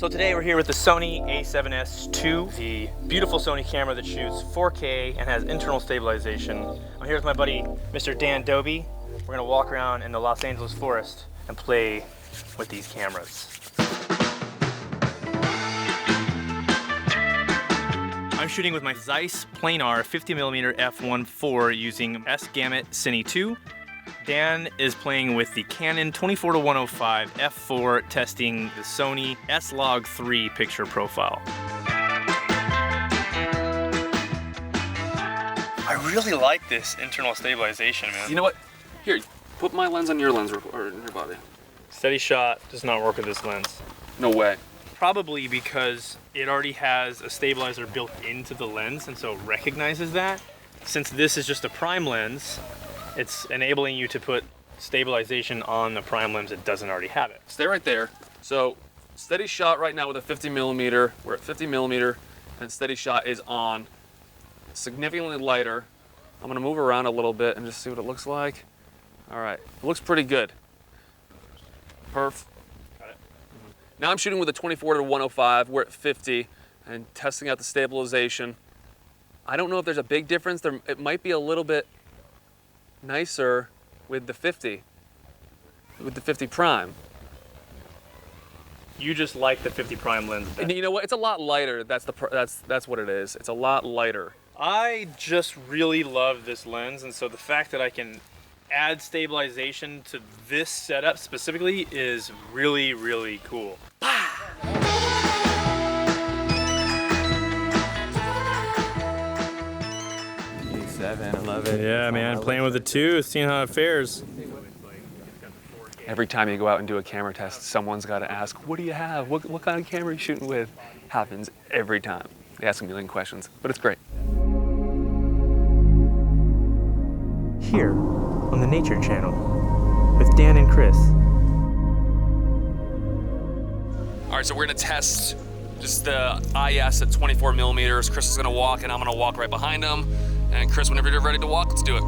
So today we're here with the Sony A7s II, the beautiful Sony camera that shoots 4K and has internal stabilization. I'm here with my buddy, Mr. Dan Dobi. We're gonna walk around in the Los Angeles forest and play with these cameras. I'm shooting with my Zeiss planar 50mm f1.4 using S-Gamut Cine 2. Dan is playing with the Canon 24-105 f4 testing the Sony S-Log3 picture profile. I really like this internal stabilization, man. You know what? Here, put my lens on your lens or in your body. Steady shot does not work with this lens. No way. Probably because it already has a stabilizer built into the lens and so it recognizes that. Since this is just a prime lens, it's enabling you to put stabilization on the prime lens that doesn't already have it. Stay right there. So, steady shot right now with a 50mm. We're at 50mm, and steady shot is on. Significantly lighter. I'm gonna move around a little bit and just see what it looks like. All right, it looks pretty good. Perf. Got it. Now I'm shooting with a 24-105. We're at 50 and testing out the stabilization. I don't know if there's a big difference. It might be a little bit nicer with the 50 prime. You just like the 50 prime lens better. And you know what? It's a lot lighter. That's what it is. It's a lot lighter. I just really love this lens, and so the fact that I can add stabilization to this setup specifically is really, really cool. A7, I love it. Yeah, man, playing with the two, seeing how it fares. Every time you go out and do a camera test, someone's got to ask, what do you have? What kind of camera are you shooting with? Happens every time. They ask a million questions, but it's great. Here on the Nature Channel with Dan and Chris. All right, so we're gonna test just the IS at 24mm. Chris is gonna walk and I'm gonna walk right behind him. And Chris, whenever you're ready to walk, let's do it.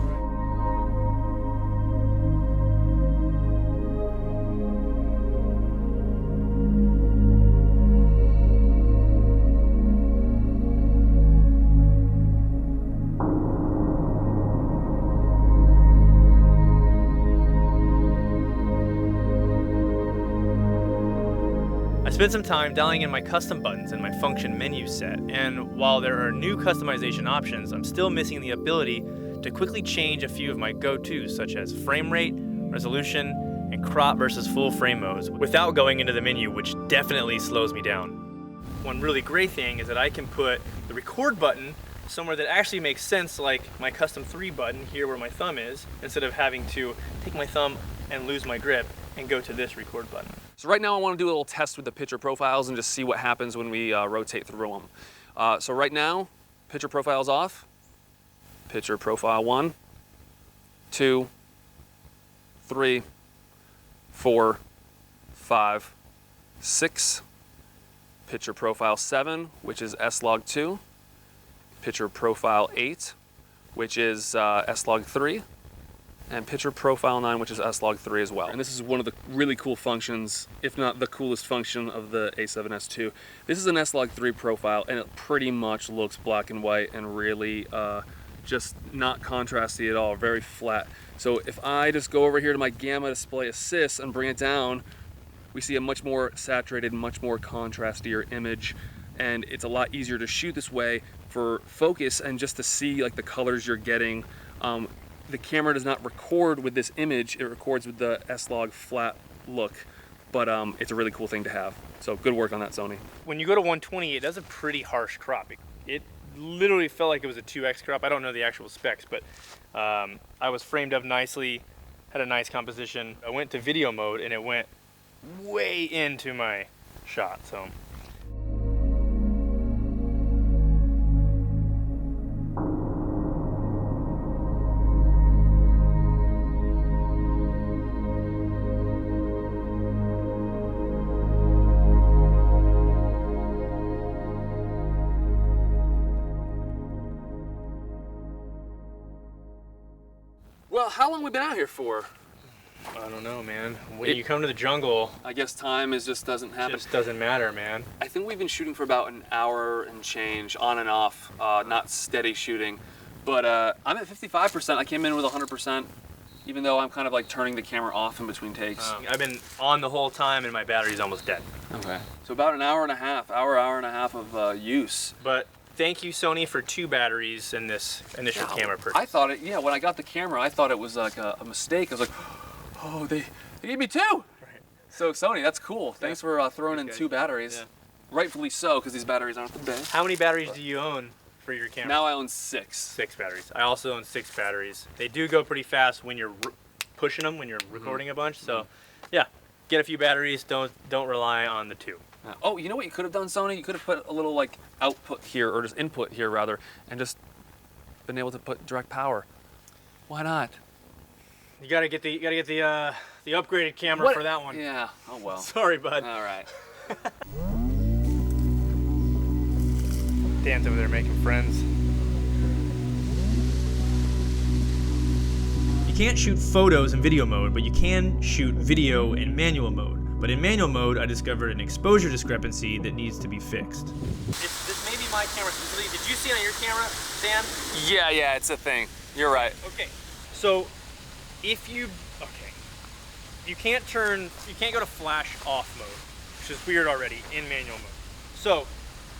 I spent some time dialing in my custom buttons in my function menu set, and while there are new customization options, I'm still missing the ability to quickly change a few of my go-tos, such as frame rate, resolution, and crop versus full frame modes, without going into the menu, which definitely slows me down. One really great thing is that I can put the record button somewhere that actually makes sense, like my custom 3 button here where my thumb is, instead of having to take my thumb and lose my grip and go to this record button. So right now I want to do a little test with the picture profiles and just see what happens when we rotate through them. So right now, picture profile's off. Picture profile 1, 2, 3, 4, 5, 6. Picture profile 7, which is S-Log2. Picture profile 8, which is S-Log3. And picture profile 9, which is S-Log3 as well. And this is one of the really cool functions, if not the coolest function of the A7s II. This is an S-Log3 profile, and it pretty much looks black and white and really just not contrasty at all, very flat. So if I just go over here to my gamma display assist and bring it down, we see a much more saturated, much more contrastier image, and it's a lot easier to shoot this way for focus and just to see like the colors you're getting. The camera does not record with this image, it records with the S-Log flat look, but it's a really cool thing to have. So good work on that, Sony. When you go to 120, it does a pretty harsh crop. It literally felt like it was a 2x crop. I don't know the actual specs, but I was framed up nicely, had a nice composition. I went to video mode and it went way into my shot, so. Well, how long have we been out here for? I don't know, man. When you come to the jungle, I guess time just doesn't it happen. just doesn't matter, man. I think we've been shooting for about an hour and change, on and off, not steady shooting. But I'm at 55%. I came in with 100%, even though I'm kind of like turning the camera off in between takes. I've been on the whole time and my battery's almost dead. Okay. So about an hour and a half of use. But thank you, Sony, for 2 batteries in this initial camera purchase. I thought yeah, when I got the camera, I thought it was like a mistake. I was like, oh, they gave me 2. Right. So Sony, that's cool. Thanks for throwing in 2 batteries. Yeah. Rightfully so, because these batteries aren't the best. How many batteries do you own for your camera? Now I own 6. 6 batteries. I also own 6 batteries. They do go pretty fast when you're pushing them, when you're recording a bunch. So, yeah, get a few batteries. Don't rely on the 2. Oh, you know what you could have done, Sony? You could have put a little like output here, or just input here rather, and just been able to put direct power. Why not? You gotta get the upgraded camera for that one. Yeah. Oh well. Sorry, bud. All right. Dan's over there making friends. You can't shoot photos in video mode, but you can shoot video in manual mode. But in manual mode, I discovered an exposure discrepancy that needs to be fixed. This may be my camera specifically. Did you see it on your camera, Dan? Yeah, it's a thing. You're right. Okay. So, you can't go to flash off mode, which is weird already in manual mode. So,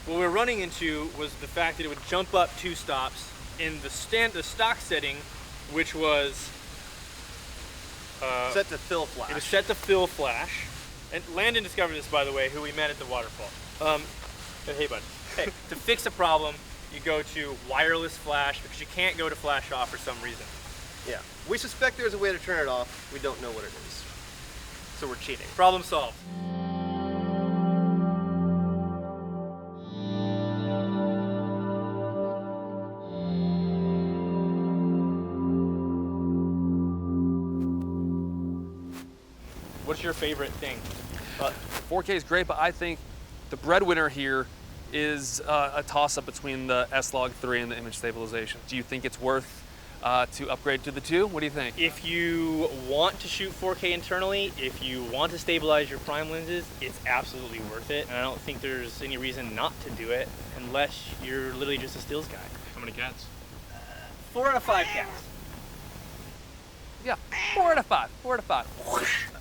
what we're running into was the fact that it would jump up 2 stops in the stock setting, which was set to fill flash. It was set to fill flash. And Landon discovered this, by the way, who we met at the waterfall. Hey, bud. Hey, to fix the problem, you go to wireless flash because you can't go to flash off for some reason. Yeah. We suspect there's a way to turn it off. We don't know what it is. So we're cheating. Problem solved. What's your favorite thing? 4K is great, but I think the breadwinner here is a toss-up between the S-Log 3 and the image stabilization. Do you think it's worth to upgrade to the 2? What do you think? If you want to shoot 4K internally, if you want to stabilize your prime lenses, it's absolutely worth it. And I don't think there's any reason not to do it unless you're literally just a stills guy. How many cats? 4 out of 5 cats. Yeah, 4 out of 5. 4 out of 5.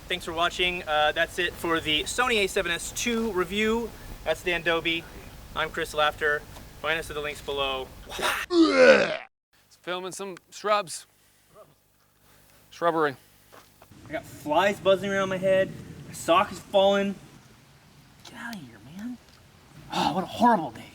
Thanks for watching. That's it for the Sony A7s II review. That's Dan Dobi. I'm Chris Laughter. Find us at the links below. It's filming some shrubbery. I got flies buzzing around my head. My sock is falling. Get out of here, man. Oh, what a horrible day.